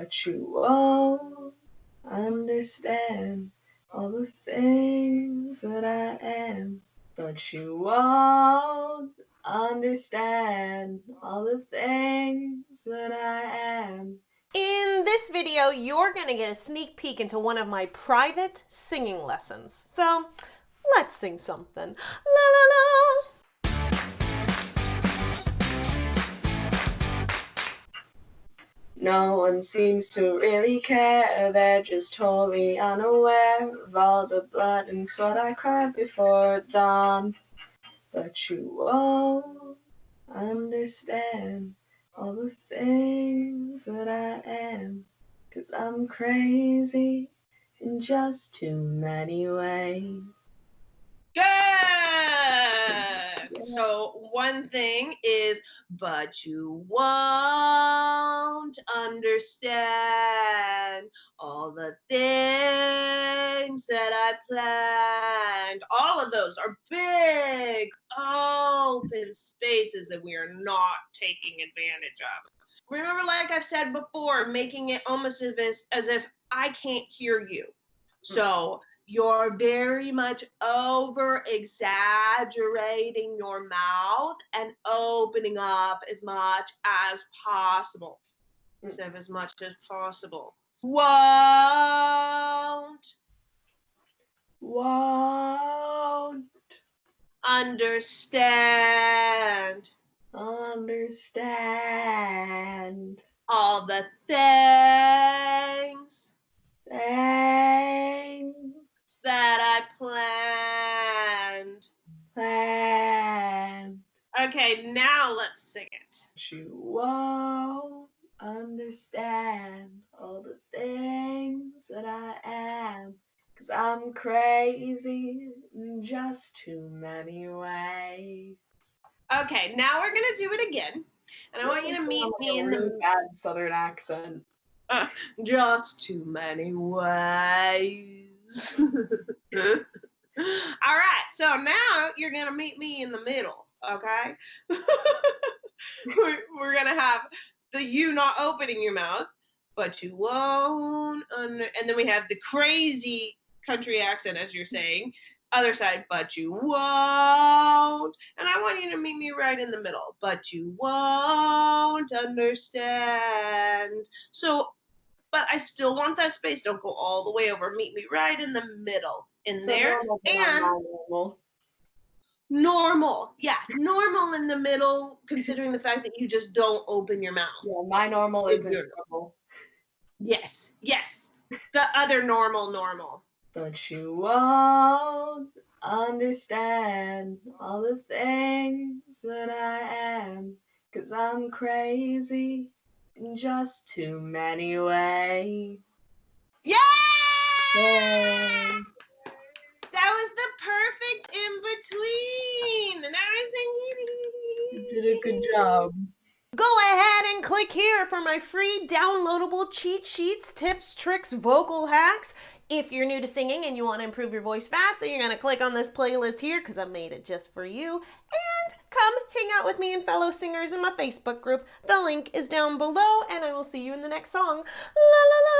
but you won't understand all the things that I am. But you won't understand all the things that I am. In this video, you're going to get a sneak peek into one of my private singing lessons. So, let's sing something. La la la! No one seems to really care, they're just totally unaware of all the blood and sweat I cried before dawn. But you won't understand all the things that I am, 'cause I'm crazy in just too many ways. Good! So one thing is, but you won't understand all the things that I planned. All of those are big, open spaces that we are not taking advantage of. Remember, like I've said before, making it almost as if I can't hear you. So you're very much over exaggerating your mouth and opening up as much as possible. Instead of as much as possible. Won't understand all the things that I planned. Okay, now let's sing it. You won't understand all the things that I am, 'cause I'm crazy in just too many ways. Okay, now we're gonna do it again, and I want you to meet me in the bad Southern accent. Just too many ways. All right, so now you're gonna meet me in the middle, okay? we're gonna have the you not opening your mouth, but you won't and then we have the crazy country accent as you're saying. Other side, but you won't. And I want you to meet me right in the middle, but you won't understand. So, but I still want that space. Don't go all the way over. Meet me right in the middle. In there. And normal. Yeah, normal in the middle, considering the fact that you just don't open your mouth. Yeah, my normal isn't normal. Yes. The other normal. But you won't understand all the things that I am, 'cause I'm crazy in just too many ways. Yay! That was the perfect in between. And You did a good job. Go ahead and click here for my free downloadable cheat sheets, tips, tricks, vocal hacks. If you're new to singing and you want to improve your voice fast, so you're going to click on this playlist here because I made it just for you. And come hang out with me and fellow singers in my Facebook group. The link is down below, and I will see you in the next song. La la la!